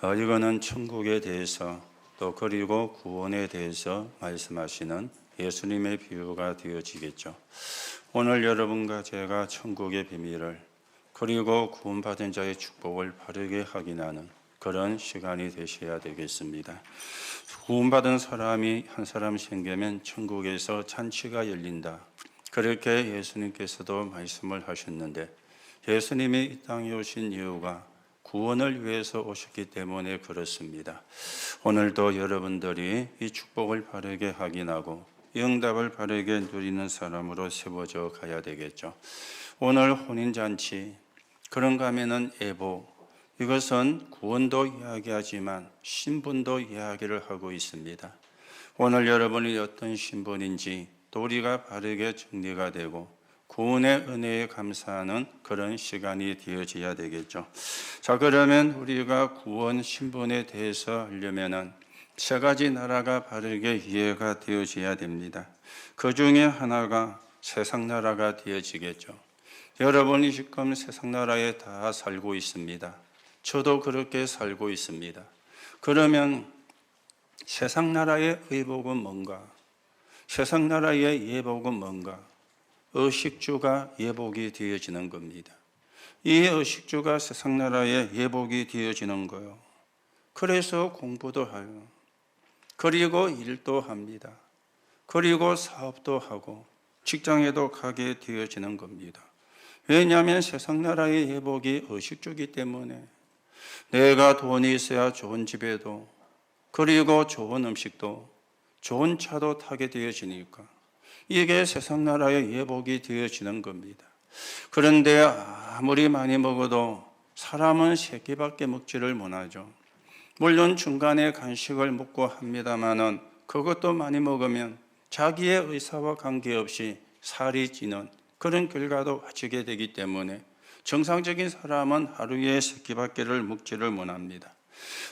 이거는 천국에 대해서 또 그리고 구원에 대해서 말씀하시는 예수님의 비유가 되어지겠죠. 오늘 여러분과 제가 천국의 비밀을 그리고 구원받은 자의 축복을 바르게 확인하는 그런 시간이 되셔야 되겠습니다. 구원받은 사람이 한 사람 생기면 천국에서 잔치가 열린다. 그렇게 예수님께서도 말씀을 하셨는데, 예수님이 이 땅에 오신 이유가 구원을 위해서 오셨기 때문에 그렇습니다. 오늘도 여러분들이 이 축복을 바르게 확인하고 응답을 바르게 누리는 사람으로 세워져 가야 되겠죠. 오늘 혼인잔치, 그런가 하면은 예보, 이것은 구원도 이야기하지만 신분도 이야기를 하고 있습니다. 오늘 여러분이 어떤 신분인지 또 우리가 바르게 정리가 되고 구원의 은혜에 감사하는 그런 시간이 되어져야 되겠죠. 자, 그러면 우리가 구원 신분에 대해서 하려면은 세 가지 나라가 바르게 이해가 되어져야 됩니다. 그 중에 하나가 세상 나라가 되어지겠죠. 여러분이 지금 세상 나라에 다 살고 있습니다. 저도 그렇게 살고 있습니다. 그러면 세상 나라의 의복은 뭔가? 세상 나라의 예복은 뭔가? 의식주가 예복이 되어지는 겁니다. 이 의식주가 세상 나라의 예복이 되어지는 거요. 그래서 공부도 해요. 그리고 일도 합니다. 그리고 사업도 하고 직장에도 가게 되어지는 겁니다. 왜냐하면 세상 나라의 예복이 의식주기 때문에 내가 돈이 있어야 좋은 집에도 그리고 좋은 음식도 좋은 차도 타게 되어지니까 이게 세상 나라의 예복이 되어지는 겁니다. 그런데 아무리 많이 먹어도 사람은 세 끼밖에 먹지를 못하죠. 물론 중간에 간식을 먹고 합니다마는 그것도 많이 먹으면 자기의 의사와 관계없이 살이 찌는 그런 결과도 가지게 되기 때문에 정상적인 사람은 하루에 세 끼밖에를 먹지를 못합니다.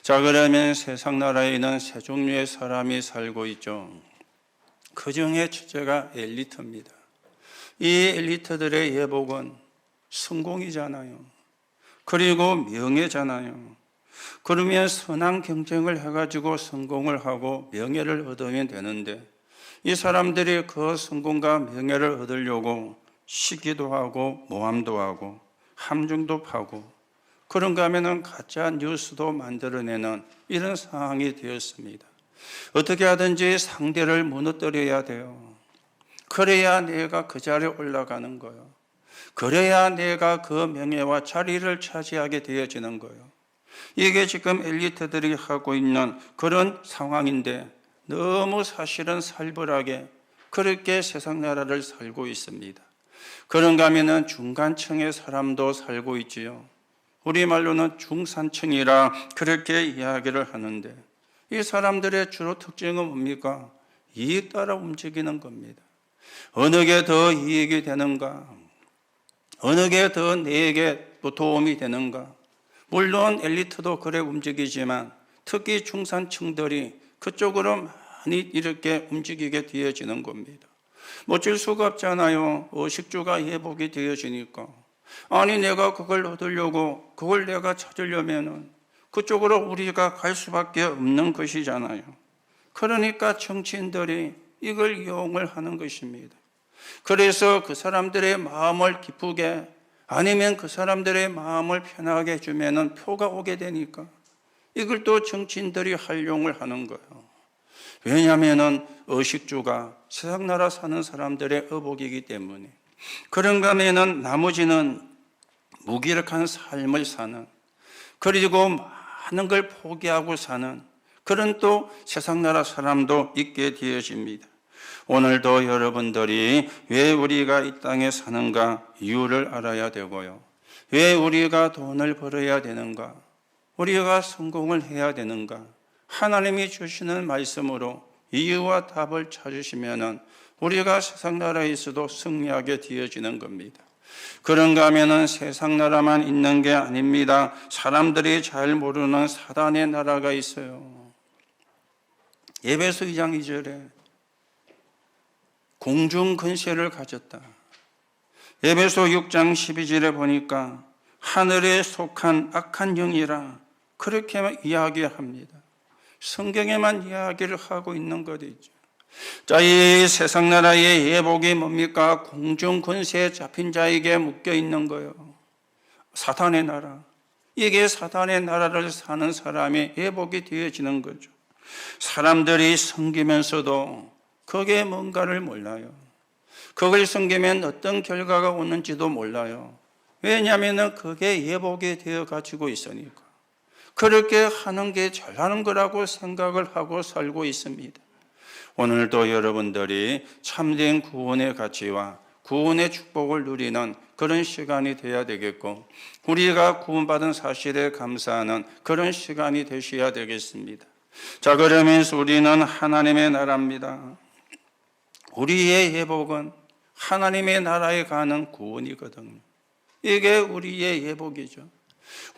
자, 그러면 세상 나라에는 세 종류의 사람이 살고 있죠. 그 중에 첫째가 엘리트입니다. 이 엘리트들의 예복은 성공이잖아요. 그리고 명예잖아요. 그러면 선한 경쟁을 해가지고 성공을 하고 명예를 얻으면 되는데 이 사람들이 그 성공과 명예를 얻으려고 시기도 하고 모함도 하고 함정도 파고 그런가 하면은 가짜 뉴스도 만들어내는 이런 상황이 되었습니다. 어떻게 하든지 상대를 무너뜨려야 돼요. 그래야 내가 그 자리에 올라가는 거예요. 그래야 내가 그 명예와 자리를 차지하게 되어지는 거예요. 이게 지금 엘리트들이 하고 있는 그런 상황인데 너무 사실은 살벌하게 그렇게 세상 나라를 살고 있습니다. 그런가 하면은 중간층의 사람도 살고 있지요. 우리말로는 중산층이라 그렇게 이야기를 하는데 이 사람들의 주로 특징은 뭡니까? 이익 따라 움직이는 겁니다. 어느 게 더 이익이 되는가? 어느 게 더 내게 도움이 되는가? 물론 엘리트도 그래 움직이지만 특히 중산층들이 그쪽으로 많이 이렇게 움직이게 되어지는 겁니다. 멋질 수가 없잖아요. 의식주가 예복이 되어지니까. 아니 내가 그걸 얻으려고 그걸 내가 찾으려면은 그쪽으로 우리가 갈 수밖에 없는 것이잖아요. 그러니까 정치인들이 이걸 이용을 하는 것입니다. 그래서 그 사람들의 마음을 기쁘게 아니면 그 사람들의 마음을 편하게 해주면은 표가 오게 되니까 이걸 또 정치인들이 활용을 하는 거예요. 왜냐하면은 의식주가 세상 나라 사는 사람들의 의복이기 때문에. 그런가 하면은 나머지는 무기력한 삶을 사는 그리고 많은 걸 포기하고 사는 그런 또 세상 나라 사람도 있게 되어집니다. 오늘도 여러분들이 왜 우리가 이 땅에 사는가 이유를 알아야 되고요. 왜 우리가 돈을 벌어야 되는가? 우리가 성공을 해야 되는가? 하나님이 주시는 말씀으로 이유와 답을 찾으시면은 우리가 세상 나라에서도 승리하게 되어지는 겁니다. 그런가 하면은 세상 나라만 있는 게 아닙니다. 사람들이 잘 모르는 사단의 나라가 있어요. 에베소 2장 2절에 공중 권세를 가졌다. 에베소 6장 12절에 보니까 하늘에 속한 악한 영이라 그렇게 이야기합니다. 성경에만 이야기를 하고 있는 것이죠. 자, 이 세상 나라의 예복이 뭡니까? 공중 권세에 잡힌 자에게 묶여 있는 거예요. 사탄의 나라. 이게 사탄의 나라를 사는 사람의 예복이 되어지는 거죠. 사람들이 섬기면서도 그게 뭔가를 몰라요. 그걸 섬기면 어떤 결과가 오는지도 몰라요. 왜냐하면 그게 예복이 되어 가지고 있으니까. 그렇게 하는 게 잘하는 거라고 생각을 하고 살고 있습니다. 오늘도 여러분들이 참된 구원의 가치와 구원의 축복을 누리는 그런 시간이 되어야 되겠고, 우리가 구원받은 사실에 감사하는 그런 시간이 되셔야 되겠습니다. 자, 그러면서 우리는 하나님의 나라입니다. 우리의 예복은 하나님의 나라에 가는 구원이거든요. 이게 우리의 예복이죠.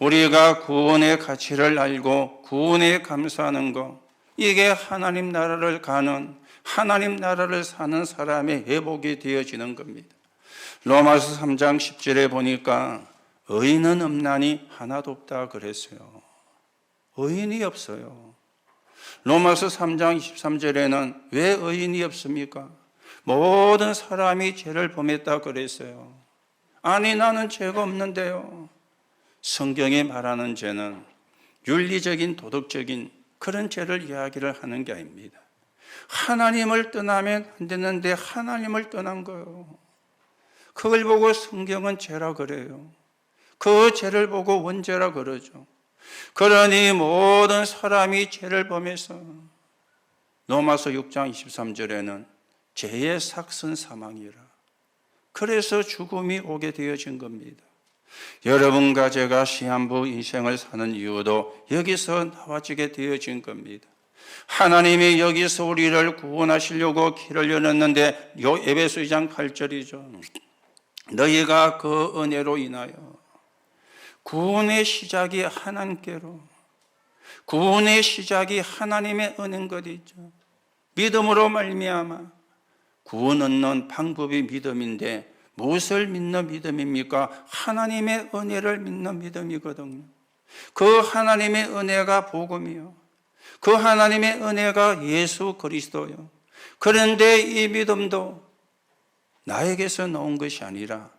우리가 구원의 가치를 알고 구원에 감사하는 것, 이게 하나님 나라를 가는, 하나님 나라를 사는 사람의 예복이 되어지는 겁니다. 로마서 3장 10절에 보니까 의인은 없나니 하나도 없다 그랬어요. 의인이 없어요. 로마서 3장 23절에는 왜 의인이 없습니까? 모든 사람이 죄를 범했다 그랬어요. 아니, 나는 죄가 없는데요. 성경이 말하는 죄는 윤리적인 도덕적인 그런 죄를 이야기를 하는 게 아닙니다. 하나님을 떠나면 안 되는데 하나님을 떠난 거예요. 그걸 보고 성경은 죄라 그래요. 그 죄를 보고 원죄라 그러죠. 그러니 모든 사람이 죄를 범해서 로마서 6장 23절에는 죄의 삭은 사망이라. 그래서 죽음이 오게 되어진 겁니다. 여러분과 제가 시한부 인생을 사는 이유도 여기서 나와지게 되어진 겁니다. 하나님이 여기서 우리를 구원하시려고 길을 열었는데, 에베소 2장 8절이죠. 너희가 그 은혜로 인하여 구원의 시작이 하나님께로, 구원의 시작이 하나님의 은혜인 것이죠. 믿음으로 말미암아 구원 얻는 방법이 믿음인데 무엇을 믿는 믿음입니까? 하나님의 은혜를 믿는 믿음이거든요. 그 하나님의 은혜가 복음이요. 그 하나님의 은혜가 예수 그리스도요. 그런데 이 믿음도 나에게서 나온 것이 아니라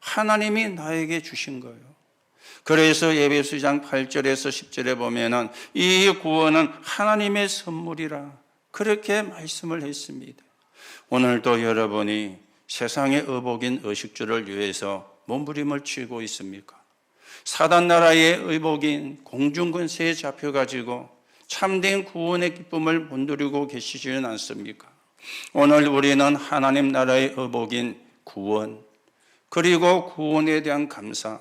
하나님이 나에게 주신 거예요. 그래서 에베소 2장 8절에서 10절에 보면은 이 구원은 하나님의 선물이라 그렇게 말씀을 했습니다. 오늘도 여러분이 세상의 의복인 의식주를 위해서 몸부림을 치고 있습니까? 사단 나라의 의복인 공중권세에 잡혀가지고 참된 구원의 기쁨을 못 누리고 계시지는 않습니까? 오늘 우리는 하나님 나라의 의복인 구원, 그리고 구원에 대한 감사,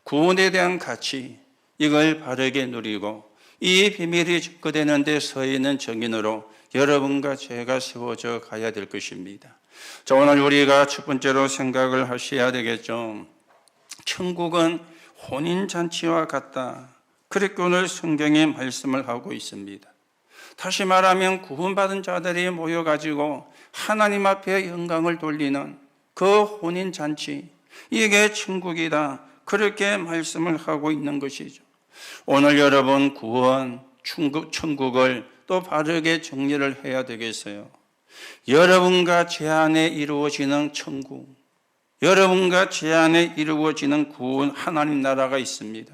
구원에 대한 가치, 이걸 바르게 누리고 이 비밀이 접근되는 데 서 있는 정인으로 여러분과 제가 세워져 가야 될 것입니다. 자, 오늘 우리가 첫 번째로 생각을 하셔야 되겠죠. 천국은 혼인잔치와 같다. 그렇게 오늘 성경에 말씀을 하고 있습니다. 다시 말하면 구원받은 자들이 모여가지고 하나님 앞에 영광을 돌리는 그 혼인잔치, 이게 천국이다. 그렇게 말씀을 하고 있는 것이죠. 오늘 여러분 구원, 천국을 또 바르게 정리를 해야 되겠어요. 여러분과 제 안에 이루어지는 천국, 여러분과 제 안에 이루어지는 구원, 하나님 나라가 있습니다.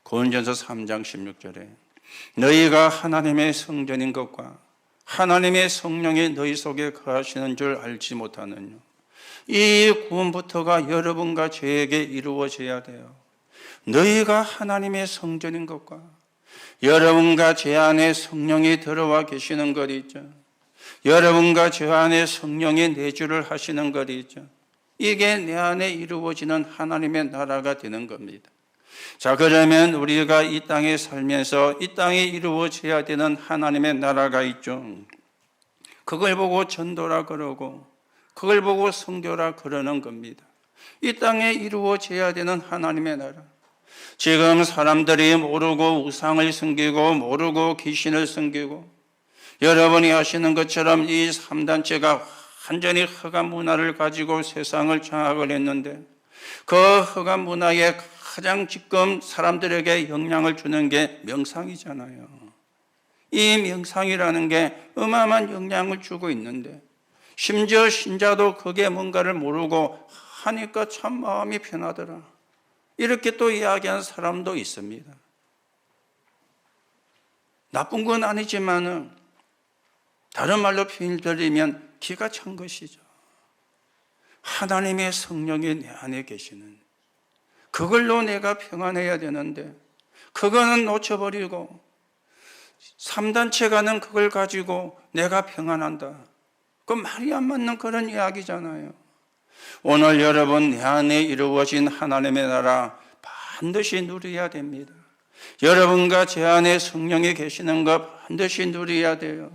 고린도전서 3장 16절에 너희가 하나님의 성전인 것과 하나님의 성령이 너희 속에 거하시는 줄 알지 못하느냐. 이 구원부터가 여러분과 저에게 이루어져야 돼요. 너희가 하나님의 성전인 것과 여러분과 제 안에 성령이 들어와 계시는 것 있죠. 여러분과 저 안에 성령이 내주를 하시는 것 있죠. 이게 내 안에 이루어지는 하나님의 나라가 되는 겁니다. 자, 그러면 우리가 이 땅에 살면서 이 땅에 이루어져야 되는 하나님의 나라가 있죠. 그걸 보고 전도라 그러고 그걸 보고 선교라 그러는 겁니다. 이 땅에 이루어져야 되는 하나님의 나라. 지금 사람들이 모르고 우상을 섬기고 모르고 귀신을 섬기고 여러분이 아시는 것처럼 이 3단체가 완전히 흑암 문화를 가지고 세상을 장악을 했는데 그 흑암 문화의 가장 지금 사람들에게 영향을 주는 게 명상이잖아요. 이 명상이라는 게 어마어마한 영향을 주고 있는데 심지어 신자도 그게 뭔가를 모르고 하니까 참 마음이 편하더라, 이렇게 또 이야기하는 사람도 있습니다. 나쁜 건 아니지만은 다른 말로 표현드리면 기가 찬 것이죠. 하나님의 성령이 내 안에 계시는, 그걸로 내가 평안해야 되는데 그거는 놓쳐버리고 3단체 가는 그걸 가지고 내가 평안한다, 그 말이 안 맞는 그런 이야기잖아요. 오늘 여러분, 내 안에 이루어진 하나님의 나라 반드시 누려야 됩니다. 여러분과 제 안에 성령이 계시는 것 반드시 누려야 돼요.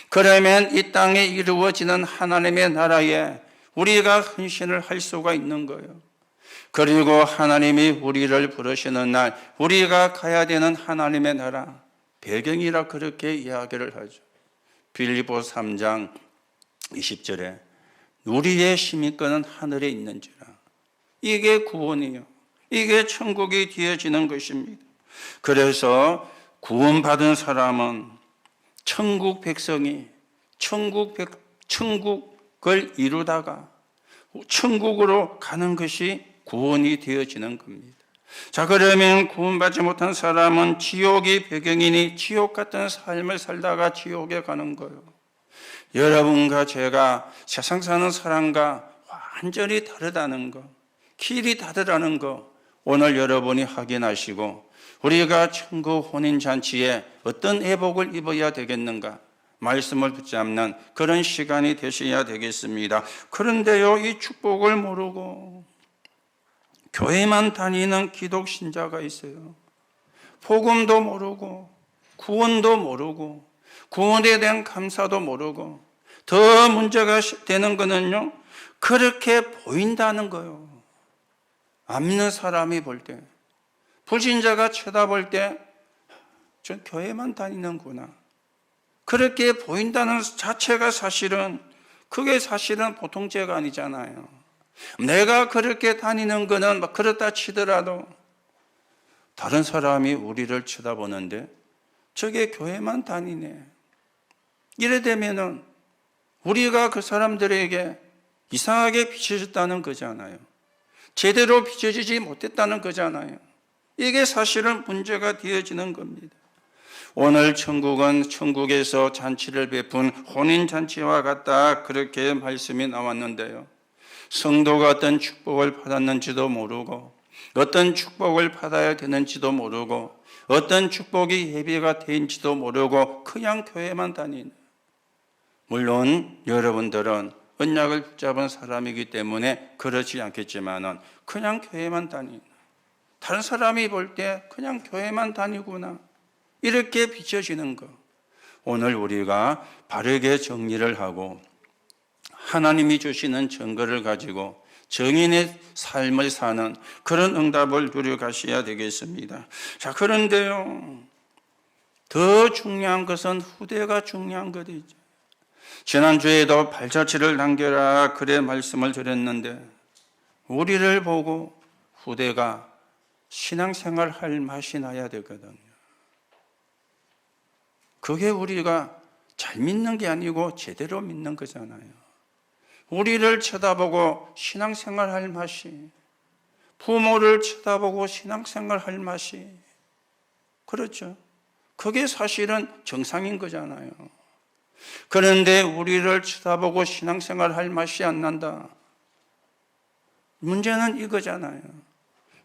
그러면 이 땅에 이루어지는 하나님의 나라에 우리가 헌신을 할 수가 있는 거예요. 그리고 하나님이 우리를 부르시는 날 우리가 가야 되는 하나님의 나라, 배경이라 그렇게 이야기를 하죠. 빌립보서 3장 20절에 우리의 시민권은 하늘에 있는지라. 이게 구원이요, 이게 천국이 되어지는 것입니다. 그래서 구원받은 사람은 천국 백성이 천국을 이루다가 천국으로 가는 것이 구원이 되어지는 겁니다. 자, 그러면 구원받지 못한 사람은 지옥이 배경이니 지옥 같은 삶을 살다가 지옥에 가는 거예요. 여러분과 제가 세상 사는 사람과 완전히 다르다는 거, 길이 다르다는 거 오늘 여러분이 확인하시고 우리가 천국 혼인잔치에 어떤 예복을 입어야 되겠는가 말씀을 붙잡는 그런 시간이 되셔야 되겠습니다. 그런데요, 이 축복을 모르고 교회만 다니는 기독 신자가 있어요. 복음도 모르고 구원도 모르고 구원에 대한 감사도 모르고, 더 문제가 되는 거는요, 그렇게 보인다는 거예요. 안 믿는 사람이 볼 때, 불신자가 쳐다볼 때 저 교회만 다니는구나, 그렇게 보인다는 자체가 사실은, 그게 사실은 보통 죄가 아니잖아요. 내가 그렇게 다니는 거는 막 그렇다 치더라도 다른 사람이 우리를 쳐다보는데 저게 교회만 다니네, 이래 되면은 우리가 그 사람들에게 이상하게 비춰졌다는 거잖아요. 제대로 비춰지지 못했다는 거잖아요. 이게 사실은 문제가 되어지는 겁니다. 오늘 천국은 천국에서 잔치를 베푼 혼인잔치와 같다, 그렇게 말씀이 나왔는데요, 성도가 어떤 축복을 받았는지도 모르고 어떤 축복을 받아야 되는지도 모르고 어떤 축복이 예비가 된지도 모르고 그냥 교회만 다니는, 물론 여러분들은 언약을 붙잡은 사람이기 때문에 그렇지 않겠지만은 그냥 교회만 다니는, 다른 사람이 볼 때 그냥 교회만 다니구나, 이렇게 비춰지는 것. 오늘 우리가 바르게 정리를 하고 하나님이 주시는 증거를 가지고 정인의 삶을 사는 그런 응답을 누려가셔야 되겠습니다. 자, 그런데요, 더 중요한 것은 후대가 중요한 것이죠. 지난주에도 발자취를 남겨라, 그래 말씀을 드렸는데 우리를 보고 후대가 신앙생활 할 맛이 나야 되거든요. 그게 우리가 잘 믿는 게 아니고 제대로 믿는 거잖아요. 우리를 쳐다보고 신앙생활 할 맛이, 부모를 쳐다보고 신앙생활 할 맛이, 그렇죠. 그게 사실은 정상인 거잖아요. 그런데 우리를 쳐다보고 신앙생활 할 맛이 안 난다. 문제는 이거잖아요.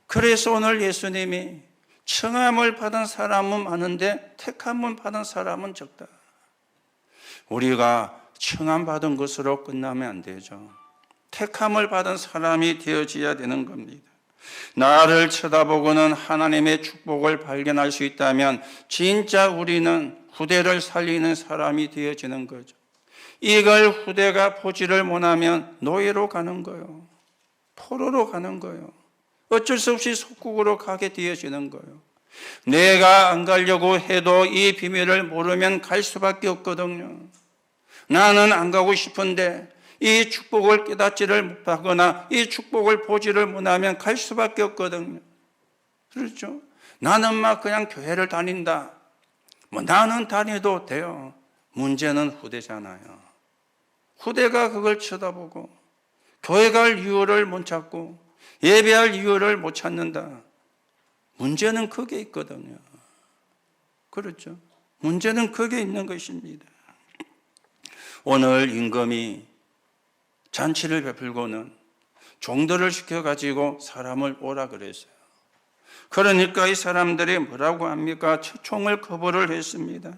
그래서 오늘 예수님이 청함을 받은 사람은 많은데 택함을 받은 사람은 적다. 우리가 청함 받은 것으로 끝나면 안 되죠. 택함을 받은 사람이 되어져야 되는 겁니다. 나를 쳐다보고는 하나님의 축복을 발견할 수 있다면 진짜 우리는 후대를 살리는 사람이 되어지는 거죠. 이걸 후대가 보지를 못하면 노예로 가는 거예요. 포로로 가는 거예요. 어쩔 수 없이 속국으로 가게 되어지는 거예요. 내가 안 가려고 해도 이 비밀을 모르면 갈 수밖에 없거든요. 나는 안 가고 싶은데 이 축복을 깨닫지를 못하거나 이 축복을 보지를 못하면 갈 수밖에 없거든요. 그렇죠? 나는 막 그냥 교회를 다닌다. 뭐 나는 다녀도 돼요. 문제는 후대잖아요. 후대가 그걸 쳐다보고 교회 갈 이유를 못 찾고 예배할 이유를 못 찾는다. 문제는 그게 있거든요. 그렇죠? 문제는 그게 있는 것입니다. 오늘 임금이 잔치를 베풀고는 종들을 시켜가지고 사람을 오라 그랬어요. 그러니까 이 사람들이 뭐라고 합니까? 초청을 거부를 했습니다.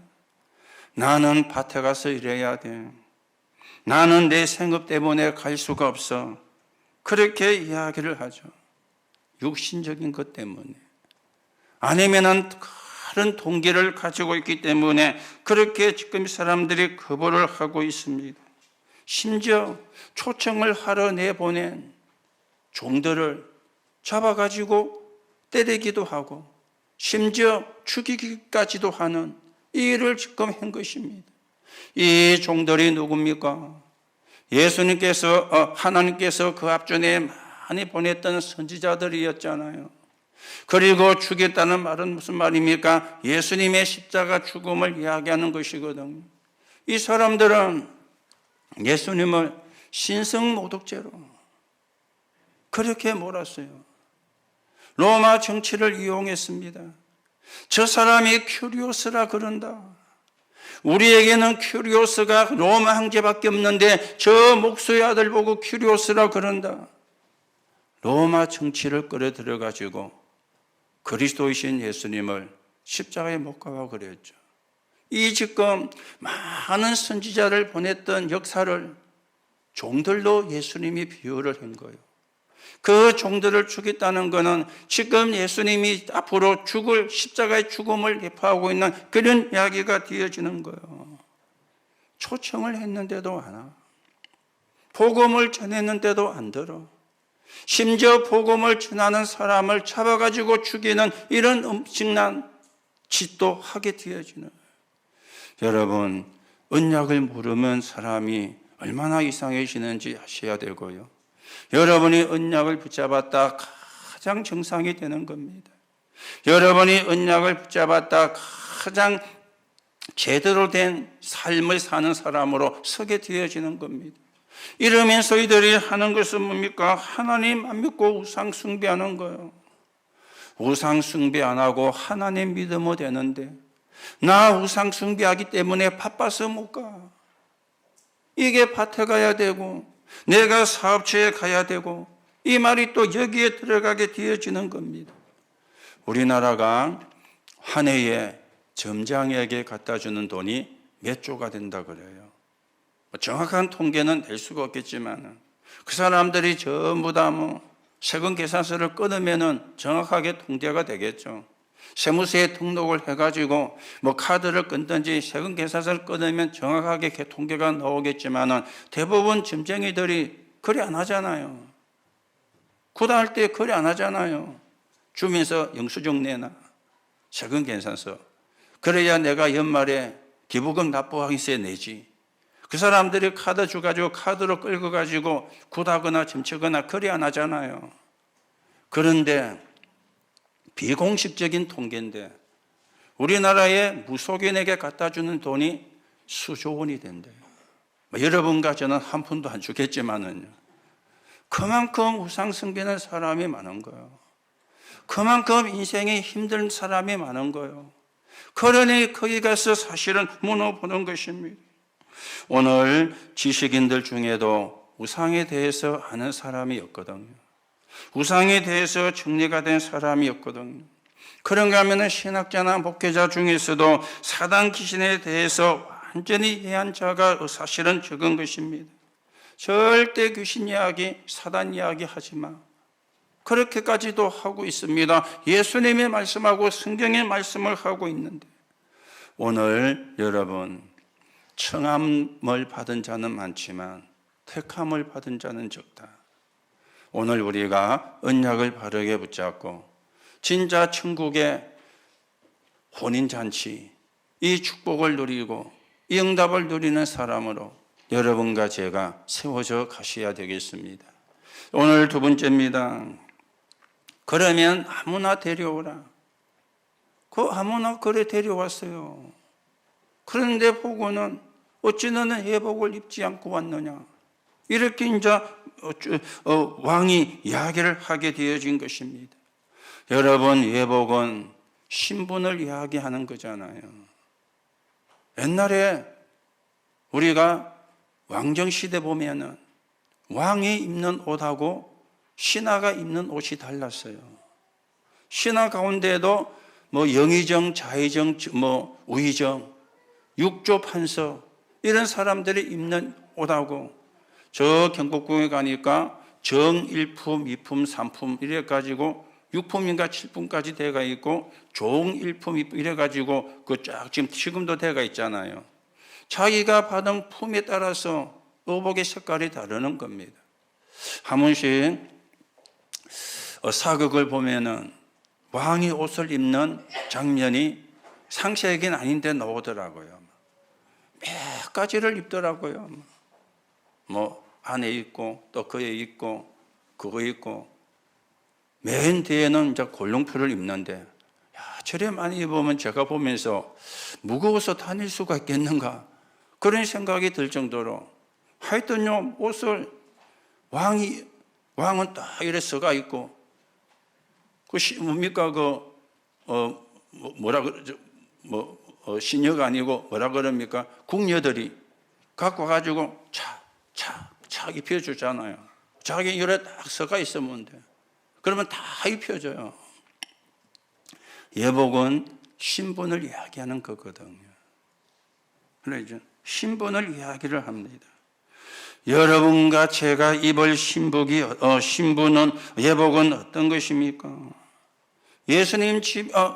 나는 밭에 가서 일해야 돼. 나는 내 생업 때문에 갈 수가 없어. 그렇게 이야기를 하죠. 육신적인 것 때문에. 아니면은 다른 동기를 가지고 있기 때문에 그렇게 지금 사람들이 거부를 하고 있습니다. 심지어 초청을 하러 내보낸 종들을 잡아가지고 때리기도 하고 심지어 죽이기까지도 하는 이 일을 지금 한 것입니다. 이 종들이 누굽니까? 하나님께서 그 앞전에 많이 보냈던 선지자들이었잖아요. 그리고 죽였다는 말은 무슨 말입니까? 예수님의 십자가 죽음을 이야기하는 것이거든요. 이 사람들은 예수님을 신성모독죄로 그렇게 몰았어요. 로마 정치를 이용했습니다. 저 사람이 큐리오스라 그런다. 우리에게는 큐리오스가 로마 황제밖에 없는데 저 목수의 아들 보고 큐리오스라 그런다. 로마 정치를 끌어들여가지고 그리스도이신 예수님을 십자가에 못 박아 그랬죠. 이 지금 많은 선지자를 보냈던 역사를 종들로 예수님이 비유를 한 거예요. 그 종들을 죽였다는 것은 지금 예수님이 앞으로 죽을 십자가의 죽음을 예표하고 있는 그런 이야기가 되어지는 거예요. 초청을 했는데도 안 와. 복음을 전했는데도 안 들어. 심지어 복음을 전하는 사람을 잡아가지고 죽이는 이런 엄청난 짓도 하게 되어지는 거예요. 여러분, 언약을 모르면 사람이 얼마나 이상해지는지 아셔야 되고요. 여러분이 언약을 붙잡았다 가장 정상이 되는 겁니다. 여러분이 언약을 붙잡았다 가장 제대로 된 삶을 사는 사람으로 서게 되어지는 겁니다. 이러면서 이들이 하는 것은 뭡니까? 하나님 안 믿고 우상 숭배하는 거예요. 우상 숭배 안 하고 하나님 믿으면 되는데 나 우상 숭배하기 때문에 바빠서 못 가. 이게 밭에 가야 되고 내가 사업처에 가야 되고 이 말이 또 여기에 들어가게 되어지는 겁니다. 우리나라가 한 해에 점장에게 갖다 주는 돈이 몇 조가 된다 그래요. 정확한 통계는 될 수가 없겠지만 그 사람들이 전부 다 세금 계산서를 끊으면은 정확하게 통계가 되겠죠. 세무서에 등록을 해가지고 카드를 끊든지 세금 계산서를 끊으면 정확하게 통계가 나오겠지만은 대부분 점쟁이들이 거래 안 하잖아요. 구다할 때 거래 안 하잖아요. 주면서 영수증 내나 세금 계산서. 그래야 내가 연말에 기부금 납부하기세 내지. 그 사람들이 카드 줘가지고 카드로 끌고 가지고 굿하거나 점치거나 거래 안 하잖아요. 그런데 비공식적인 통계인데 우리나라에 무속인에게 갖다 주는 돈이 수조 원이 된대요. 여러분과 저는 한 푼도 안 주겠지만은요. 그만큼 우상 숭배하는 사람이 많은 거예요. 그만큼 인생이 힘든 사람이 많은 거예요. 그러니 거기 가서 사실은 무너보는 것입니다. 오늘 지식인들 중에도 우상에 대해서 아는 사람이 없거든요. 우상에 대해서 정리가 된 사람이 없거든요. 그런가 하면 신학자나 목회자 중에서도 사단 귀신에 대해서 완전히 이해한 자가 사실은 적은 것입니다. 절대 귀신 이야기, 사단 이야기 하지 마. 그렇게까지도 하고 있습니다. 예수님의 말씀하고 성경의 말씀을 하고 있는데 오늘 여러분 청함을 받은 자는 많지만 택함을 받은 자는 적다. 오늘 우리가 언약을 바르게 붙잡고 진짜 천국의 혼인잔치 이 축복을 누리고 이 응답을 누리는 사람으로 여러분과 제가 세워져 가셔야 되겠습니다. 오늘 두 번째입니다. 그러면 아무나 데려오라. 그 아무나 그래 데려왔어요. 그런데 보고는 어찌 너는 예복을 입지 않고 왔느냐. 이렇게 이제 왕이 이야기를 하게 되어진 것입니다. 여러분, 예복은 신분을 이야기하는 거잖아요. 옛날에 우리가 왕정시대 보면은 왕이 입는 옷하고 신하가 입는 옷이 달랐어요. 신하 가운데도 뭐 영의정, 자의정, 뭐 우의정, 육조 판서 이런 사람들이 입는 옷하고 저 경복궁에 가니까 정 1품, 2품, 3품 이래 가지고 6품인가 7품까지 돼가 있고 종 1품, 2품 이래 가지고 그 쫙 지금도 돼가 있잖아요. 자기가 받은 품에 따라서 의복의 색깔이 다르는 겁니다. 한 번씩 사극을 보면은 왕이 옷을 입는 장면이 상세하긴 아닌데 나오더라고요. 몇 가지를 입더라고요. 뭐 안에 있고 또 그에 있고 그거 있고 맨 뒤에는 이제 골룡표를 입는데 야, 저래 많이 입으면 제가 보면서 무거워서 다닐 수가 있겠는가 그런 생각이 들 정도로 하여튼요 옷을 왕은 딱 이래 서가 있고 그 뭡니까 뭐라 그러죠 신녀가 아니고 뭐라 그럽니까 궁녀들이 갖고 가지고 착 입혀주잖아요. 자기 열에 딱 서가 있으면 돼. 그러면 다 입혀줘요. 예복은 신분을 이야기하는 거거든요. 그래서 신분을 이야기를 합니다. 여러분과 제가 입을 신분은 예복은 어떤 것입니까? 예수님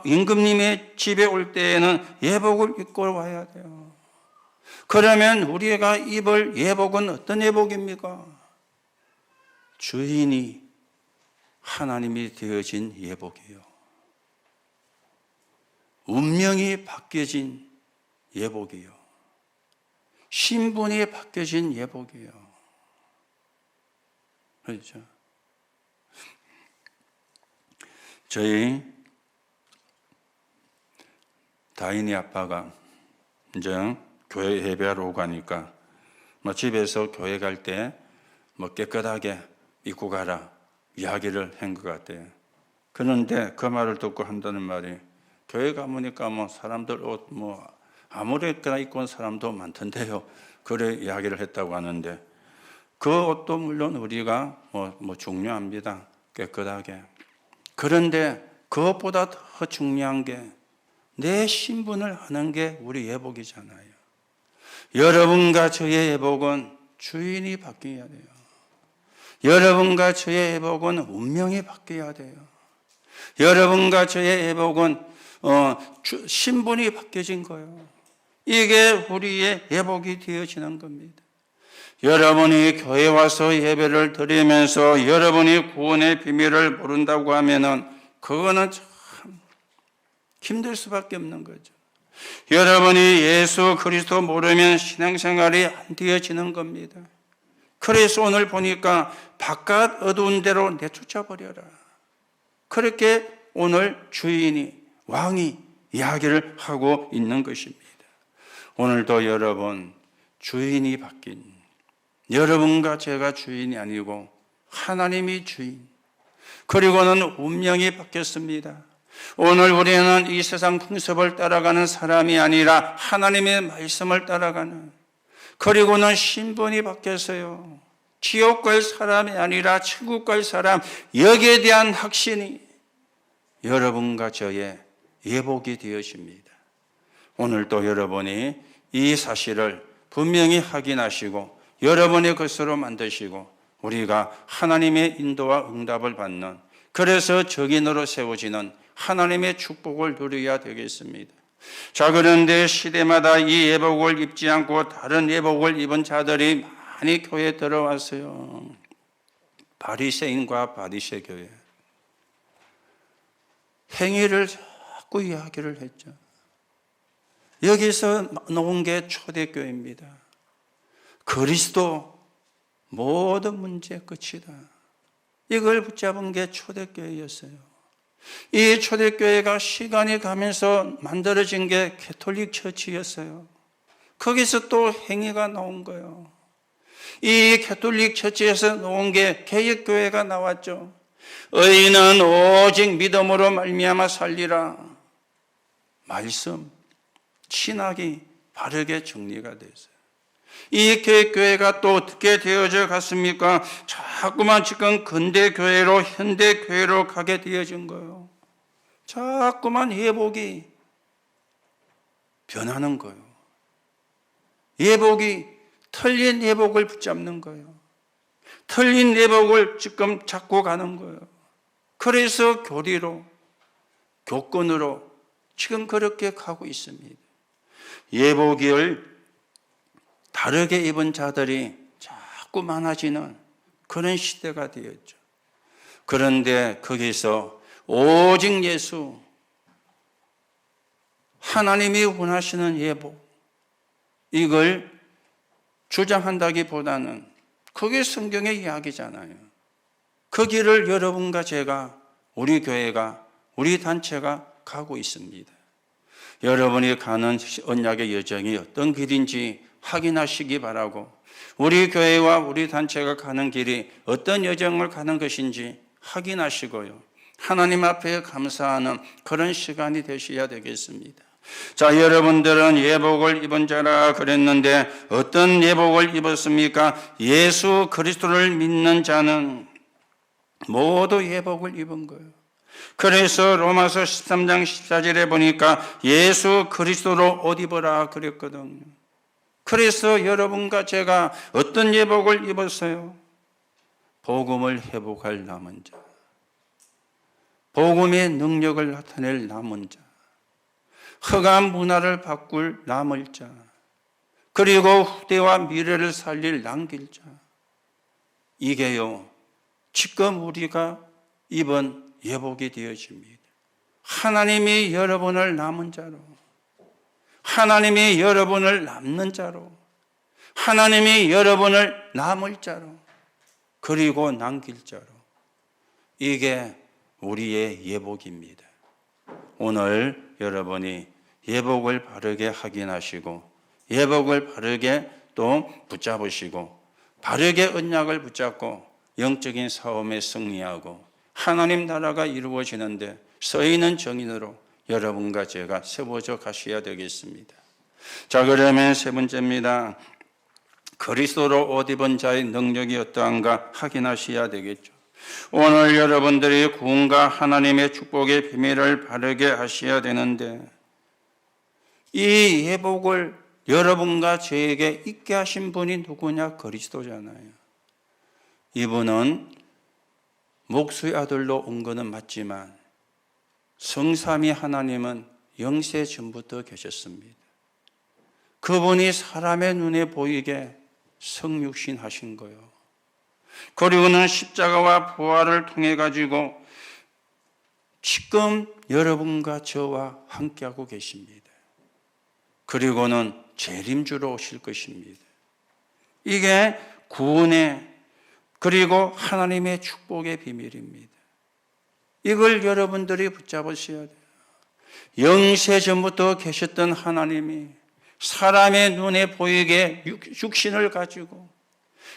임금님의 집에 올 때에는 예복을 입고 와야 돼요. 그러면 우리가 입을 예복은 어떤 예복입니까? 주인이 하나님이 되어진 예복이요. 운명이 바뀌어진 예복이요. 신분이 바뀌어진 예복이요. 그렇죠? 저희 다인이 아빠가 이제 교회 예배하러 오고 가니까 뭐 집에서 교회 갈 때 뭐 깨끗하게 입고 가라 이야기를 한 것 같아요. 그런데 그 말을 듣고 한다는 말이 교회 가보니까 뭐 사람들 옷 뭐 아무렇게나 입고 온 사람도 많던데요. 그래 이야기를 했다고 하는데 그 옷도 물론 우리가 뭐 중요합니다. 깨끗하게. 그런데 그것보다 더 중요한 게 내 신분을 아는 게 우리 예복이잖아요. 여러분과 저의 예복은 주인이 바뀌어야 돼요. 여러분과 저의 예복은 운명이 바뀌어야 돼요. 여러분과 저의 예복은 신분이 바뀌어진 거예요. 이게 우리의 예복이 되어지는 겁니다. 여러분이 교회 와서 예배를 드리면서 여러분이 구원의 비밀을 모른다고 하면은 그거는 참 힘들 수밖에 없는 거죠. 여러분이 예수 그리스도 모르면 신앙생활이 안 되어지는 겁니다. 그래서 오늘 보니까 바깥 어두운 데로 내쫓아 버려라. 그렇게 오늘 주인이 왕이 이야기를 하고 있는 것입니다. 오늘도 여러분 주인이 바뀐 여러분과 제가 주인이 아니고 하나님이 주인 그리고는 운명이 바뀌었습니다. 오늘 우리는 이 세상 풍습을 따라가는 사람이 아니라 하나님의 말씀을 따라가는 그리고는 신분이 바뀌었어요. 지옥 갈 사람이 아니라 천국 갈 사람 여기에 대한 확신이 여러분과 저의 예복이 되어집니다. 오늘도 여러분이 이 사실을 분명히 확인하시고 여러분의 것으로 만드시고 우리가 하나님의 인도와 응답을 받는 그래서 적인으로 세워지는 하나님의 축복을 누려야 되겠습니다. 자, 그런데 시대마다 이 예복을 입지 않고 다른 예복을 입은 자들이 많이 교회에 들어왔어요. 바리새인과 바리새 교회. 행위를 자꾸 이야기를 했죠. 여기서 나온 게 초대교회입니다. 그리스도 모든 문제의 끝이다. 이걸 붙잡은 게 초대교회였어요. 이 초대교회가 시간이 가면서 만들어진 게 캐톨릭 처치였어요. 거기서 또 행위가 나온 거예요. 이 캐톨릭 처치에서 나온 게 개혁교회가 나왔죠. 의인은 오직 믿음으로 말미암아 살리라. 말씀, 신학이 바르게 정리가 됐어요. 이 개혁교회가 또 어떻게 되어져 갔습니까? 자꾸만 지금 근대교회로 현대교회로 가게 되어진 거예요. 자꾸만 예복이 변하는 거예요. 예복이 틀린 예복을 붙잡는 거예요. 틀린 예복을 지금 잡고 가는 거예요. 그래서 교리로, 교권으로 지금 그렇게 가고 있습니다. 예복을 다르게 입은 자들이 자꾸 많아지는 그런 시대가 되었죠. 그런데 거기서 오직 예수, 하나님이 원하시는 예복, 이걸 주장한다기보다는 그게 성경의 이야기잖아요. 그 길을 여러분과 제가, 우리 교회가, 우리 단체가 가고 있습니다. 여러분이 가는 언약의 여정이 어떤 길인지 확인하시기 바라고, 우리 교회와 우리 단체가 가는 길이 어떤 여정을 가는 것인지 확인하시고요. 하나님 앞에 감사하는 그런 시간이 되셔야 되겠습니다. 자, 여러분들은 예복을 입은 자라 그랬는데 어떤 예복을 입었습니까? 예수 그리스도를 믿는 자는 모두 예복을 입은 거예요. 그래서 로마서 13장 14절에 보니까 예수 그리스도로 옷 입어라 그랬거든요. 그래서 여러분과 제가 어떤 예복을 입었어요? 복음을 회복할 남은 자, 복음의 능력을 나타낼 남은 자, 흑암 문화를 바꿀 남을 자, 그리고 후대와 미래를 살릴 남길 자. 이게요, 지금 우리가 입은 예복이 되어집니다. 하나님이 여러분을 남은 자로, 하나님이 여러분을 남는 자로, 하나님이 여러분을 남을 자로, 그리고 남길 자로. 이게 우리의 예복입니다. 오늘 여러분이 예복을 바르게 확인하시고 예복을 바르게 또 붙잡으시고 바르게 언약을 붙잡고 영적인 싸움에 승리하고 하나님 나라가 이루어지는데 서 있는 정인으로 여러분과 제가 세워져 가셔야 되겠습니다. 자, 그러면 세 번째입니다. 그리스도로 옷 입은 자의 능력이 어떠한가 확인하셔야 되겠죠. 오늘 여러분들이 구원과 하나님의 축복의 비밀을 바르게 하셔야 되는데 이 예복을 여러분과 저에게 있게 하신 분이 누구냐? 그리스도잖아요. 이분은 목수의 아들로 온 것은 맞지만 성삼위 하나님은 영세 전부터 계셨습니다. 그분이 사람의 눈에 보이게 성육신 하신 거예요. 그리고는 십자가와 부활을 통해 가지고 지금 여러분과 저와 함께하고 계십니다. 그리고는 재림주로 오실 것입니다. 이게 구원의 그리고 하나님의 축복의 비밀입니다. 이걸 여러분들이 붙잡으셔야 돼요. 영세 전부터 계셨던 하나님이 사람의 눈에 보이게 육신을 가지고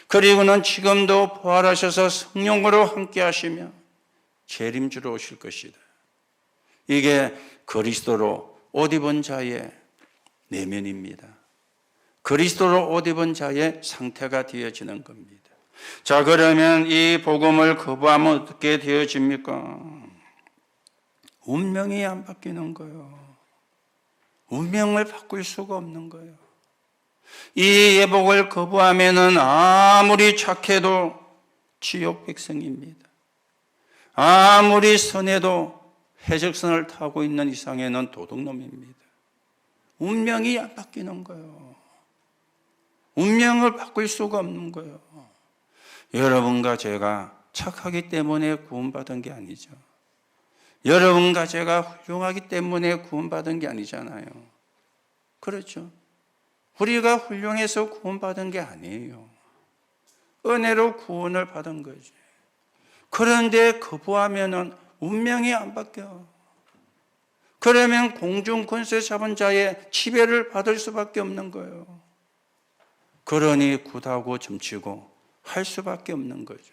그리고는 지금도 부활하셔서 성령으로 함께 하시며 재림주로 오실 것이다. 이게 그리스도로 옷 입은 자의 내면입니다. 그리스도로 옷 입은 자의 상태가 되어지는 겁니다. 자, 그러면 이 복음을 거부하면 어떻게 되어집니까? 운명이 안 바뀌는 거예요. 운명을 바꿀 수가 없는 거예요. 이 예복을 거부하면은 아무리 착해도 지옥 백성입니다. 아무리 선해도 해적선을 타고 있는 이상에는 도둑놈입니다. 운명이 안 바뀌는 거예요. 운명을 바꿀 수가 없는 거예요. 여러분과 제가 착하기 때문에 구원받은 게 아니죠. 여러분과 제가 훌륭하기 때문에 구원받은 게 아니잖아요. 그렇죠. 우리가 훌륭해서 구원받은 게 아니에요. 은혜로 구원을 받은 거죠. 그런데 거부하면은 운명이 안 바뀌어. 그러면 공중 권세 잡은 자의 지배를 받을 수밖에 없는 거예요. 그러니 굿하고 점치고 할 수밖에 없는 거죠.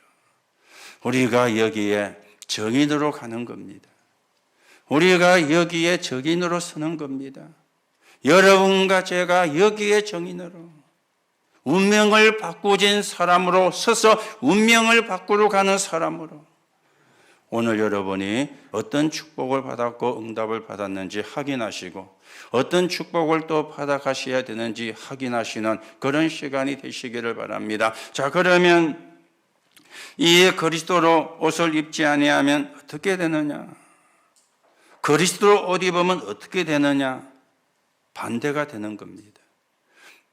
우리가 여기에 정인으로 가는 겁니다. 우리가 여기에 정인으로 서는 겁니다. 여러분과 제가 여기에 정인으로 운명을 바꾸진 사람으로 서서 운명을 바꾸러 가는 사람으로 오늘 여러분이 어떤 축복을 받았고 응답을 받았는지 확인하시고 어떤 축복을 또 받아가셔야 되는지 확인하시는 그런 시간이 되시기를 바랍니다. 자, 그러면 이 그리스도로 옷을 입지 아니하면 어떻게 되느냐? 그리스도로 옷 입으면 어떻게 되느냐? 반대가 되는 겁니다.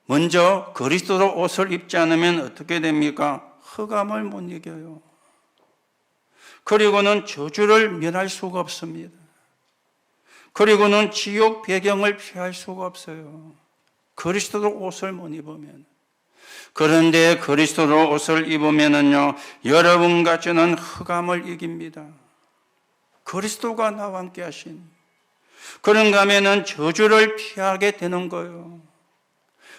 먼저 그리스도로 옷을 입지 않으면 어떻게 됩니까? 흑암을 못 이겨요. 그리고는 저주를 면할 수가 없습니다. 그리고는 지옥 배경을 피할 수가 없어요. 그리스도로 옷을 못 입으면. 그런데 그리스도로 옷을 입으면은요, 여러분과 저는 흑암을 이깁니다. 그리스도가 나와 함께 하신. 그런가 하면은 저주를 피하게 되는 거예요.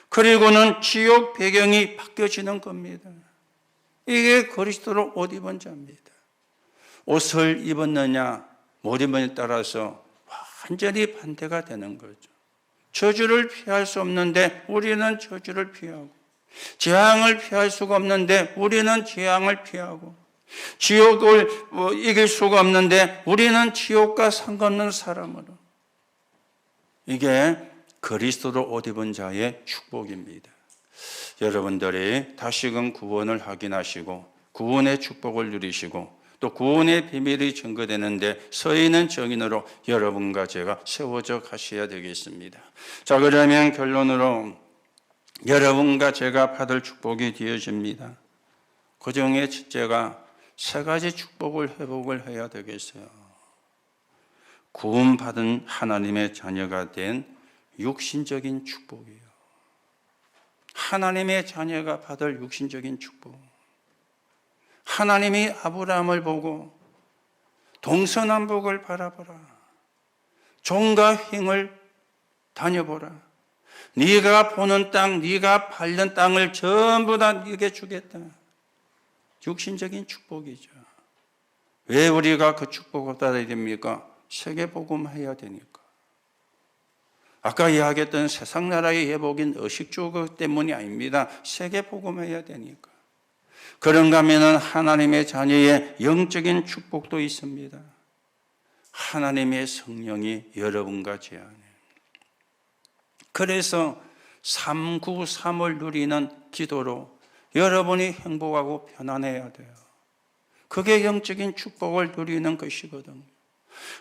그리고는 지옥 배경이 바뀌어지는 겁니다. 이게 그리스도로 옷 입은 자입니다. 옷을 입었느냐 못 입었느냐에 따라서 완전히 반대가 되는 거죠. 저주를 피할 수 없는데 우리는 저주를 피하고, 재앙을 피할 수가 없는데 우리는 재앙을 피하고, 지옥을 이길 수가 없는데 우리는 지옥과 상관없는 사람으로. 이게 그리스도로 옷 입은 자의 축복입니다. 여러분들이 다시금 구원을 확인하시고 구원의 축복을 누리시고 또 구원의 비밀이 증거되는데 서 있는 정인으로 여러분과 제가 세워져 가셔야 되겠습니다. 자, 그러면 결론으로 여러분과 제가 받을 축복이 되어집니다. 그 중에 첫째가 세 가지 축복을 회복을 해야 되겠어요. 구원받은 하나님의 자녀가 된 육신적인 축복이에요. 하나님의 자녀가 받을 육신적인 축복. 하나님이 아브라함을 보고 동서남북을 바라보라. 종과 횡을 다녀보라. 네가 보는 땅, 네가 밟는 땅을 전부 다 네게 주겠다. 육신적인 축복이죠. 왜 우리가 그 축복을 받아야 됩니까? 세계복음해야 되니까. 아까 이야기했던 세상 나라의 예복인 의식주 때문이 아닙니다. 세계복음해야 되니까. 그런가 하면 하나님의 자녀의 영적인 축복도 있습니다. 하나님의 성령이 여러분과 제 안에. 그래서 393을 누리는 기도로 여러분이 행복하고 편안해야 돼요. 그게 영적인 축복을 누리는 것이거든요.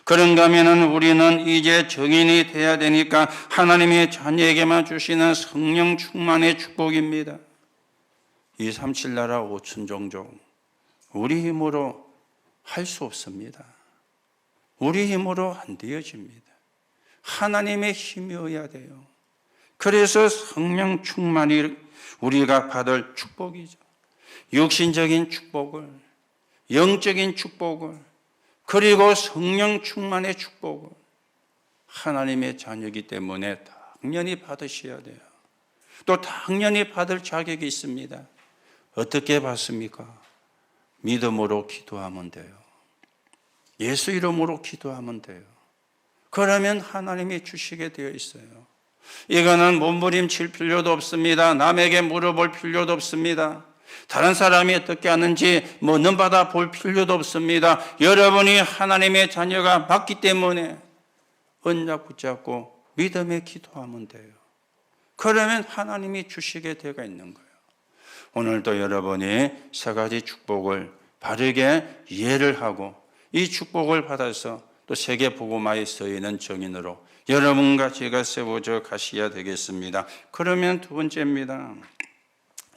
그런가 하면 우리는 이제 정인이 돼야 되니까 하나님의 자녀에게만 주시는 성령 충만의 축복입니다. 237 나라 5천 종족 우리 힘으로 할 수 없습니다. 우리 힘으로 안 되어집니다. 하나님의 힘이어야 돼요. 그래서 성령 충만이 우리가 받을 축복이죠. 육신적인 축복을, 영적인 축복을, 그리고 성령 충만의 축복을 하나님의 자녀이기 때문에 당연히 받으셔야 돼요. 또 당연히 받을 자격이 있습니다. 어떻게 받습니까? 믿음으로 기도하면 돼요. 예수 이름으로 기도하면 돼요. 그러면 하나님이 주시게 되어 있어요. 이거는 몸부림칠 필요도 없습니다. 남에게 물어볼 필요도 없습니다. 다른 사람이 어떻게 하는지 눈받아 볼 필요도 없습니다. 여러분이 하나님의 자녀가 맞기 때문에 언약 붙잡고 믿음에 기도하면 돼요. 그러면 하나님이 주시게 되어 있는 거예요. 오늘도 여러분이 세 가지 축복을 바르게 이해를 하고 이 축복을 받아서 또 세계 복음화에 서 있는 정인으로 여러분과 제가 세워져 가셔야 되겠습니다. 그러면 두 번째입니다.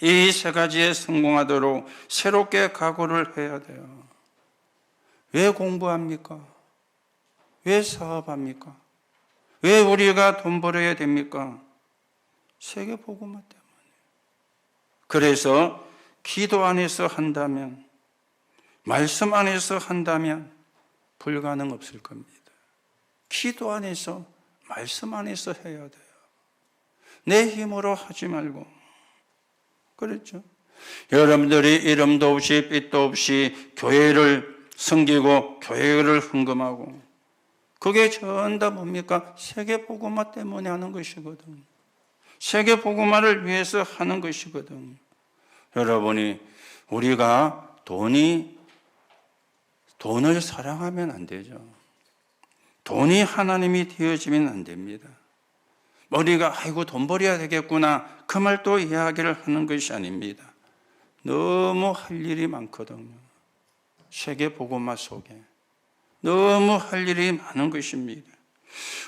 이 세 가지에 성공하도록 새롭게 각오를 해야 돼요. 왜 공부합니까? 왜 사업합니까? 왜 우리가 돈 벌어야 됩니까? 세계 복음화 때문에. 그래서 기도 안에서 한다면 말씀 안에서 한다면 불가능 없을 겁니다. 기도 안에서, 말씀 안에서 해야 돼요. 내 힘으로 하지 말고. 그렇죠? 여러분들이 이름도 없이 빛도 없이 교회를 섬기고 교회를 헌금하고, 그게 전부 다 뭡니까? 세계복음화 때문에 하는 것이거든. 세계복음화를 위해서 하는 것이거든. 여러분이, 우리가 돈을 사랑하면 안 되죠. 돈이 하나님이 되어지면 안 됩니다. 우리가 아이고 돈 벌어야 되겠구나, 그 말 또 이야기를 하는 것이 아닙니다. 너무 할 일이 많거든요. 세계복음화 속에 너무 할 일이 많은 것입니다.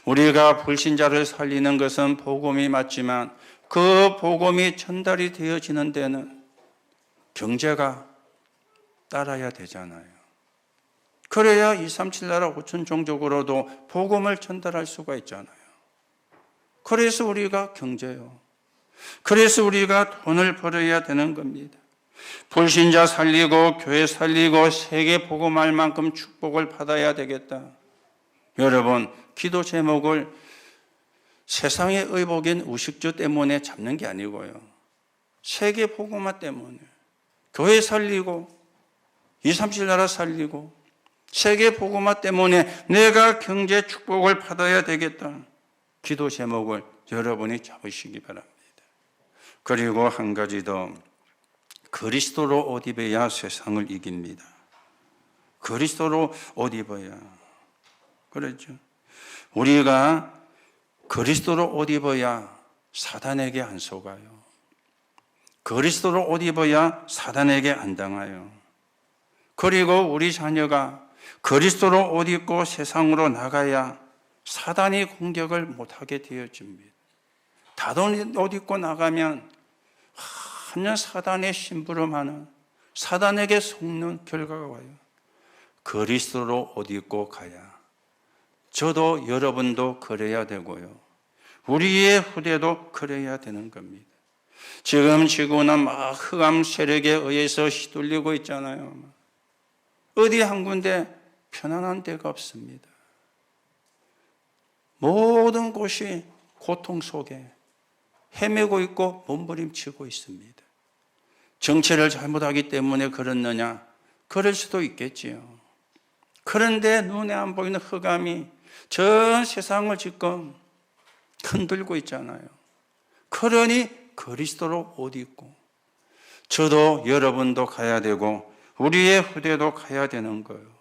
우리가 불신자를 살리는 것은 복음이 맞지만, 그 복음이 전달이 되어지는 데는 경제가 따라야 되잖아요. 그래야 237 나라 5천 종족으로도 복음을 전달할 수가 있잖아요. 그래서 우리가 경제요. 그래서 우리가 돈을 벌어야 되는 겁니다. 불신자 살리고 교회 살리고 세계 복음할 만큼 축복을 받아야 되겠다. 여러분, 기도 제목을 세상의 의복인 우식주 때문에 잡는 게 아니고요, 세계 복음화 때문에, 교회 살리고 237 나라 살리고 세계 복음화 때문에 내가 경제 축복을 받아야 되겠다. 기도 제목을 여러분이 잡으시기 바랍니다. 그리고 한 가지 더, 그리스도로 옷 입어야 세상을 이깁니다. 그리스도로 옷 입어야. 그렇죠? 우리가 그리스도로 옷 입어야 사단에게 안 속아요. 그리스도로 옷 입어야 사단에게 안 당해요. 그리고 우리 자녀가 그리스도로 옷 입고 세상으로 나가야 사단이 공격을 못하게 되어집니다. 다른 옷 입고 나가면 완전 사단의 심부름하는, 사단에게 속는 결과가 와요. 그리스도로 옷 입고 가야. 저도 여러분도 그래야 되고요, 우리의 후대도 그래야 되는 겁니다. 지금 지구는 막 흑암 세력에 의해서 휘둘리고 있잖아요. 어디 한 군데 편안한 데가 없습니다. 모든 곳이 고통 속에 헤매고 있고 몸부림치고 있습니다. 정체를 잘못하기 때문에 그렇느냐? 그럴 수도 있겠지요. 그런데 눈에 안 보이는 흑암이 전 세상을 지금 흔들고 있잖아요. 그러니 그리스도로 옷 입고, 저도 여러분도 가야 되고 우리의 후대도 가야 되는 거예요.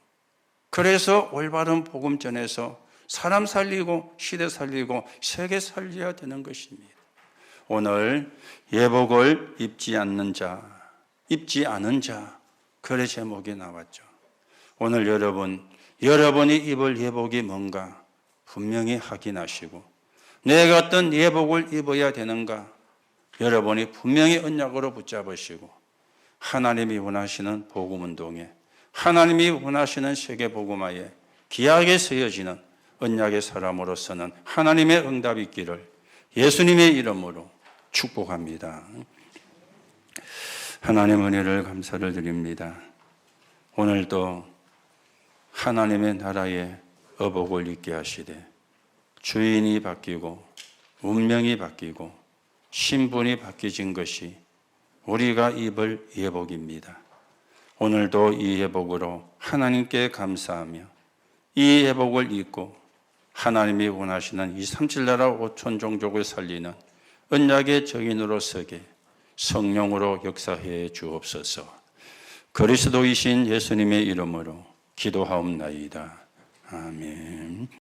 그래서 올바른 복음 전해서 사람 살리고 시대 살리고 세계 살려야 되는 것입니다. 오늘 예복을 입지 않는 자, 입지 않은 자, 그래 제목이 나왔죠. 오늘 여러분이 입을 예복이 뭔가 분명히 확인하시고, 내가 어떤 예복을 입어야 되는가 여러분이 분명히 언약으로 붙잡으시고, 하나님이 원하시는 복음운동에, 하나님이 원하시는 세계복음화에 기하게 쓰여지는 언약의 사람으로서는 하나님의 응답이 있기를 예수님의 이름으로 축복합니다. 하나님 은혜를 감사를 드립니다. 오늘도 하나님의 나라의 어복을 입게 하시되 주인이 바뀌고 운명이 바뀌고 신분이 바뀌어진 것이 우리가 입을 예복입니다. 오늘도 이 예복으로 하나님께 감사하며 이 예복을 입고 하나님이 원하시는 237 나라 5천 종족을 살리는 언약의 증인으로 서게 성령으로 역사해 주옵소서. 그리스도이신 예수님의 이름으로 기도하옵나이다. 아멘.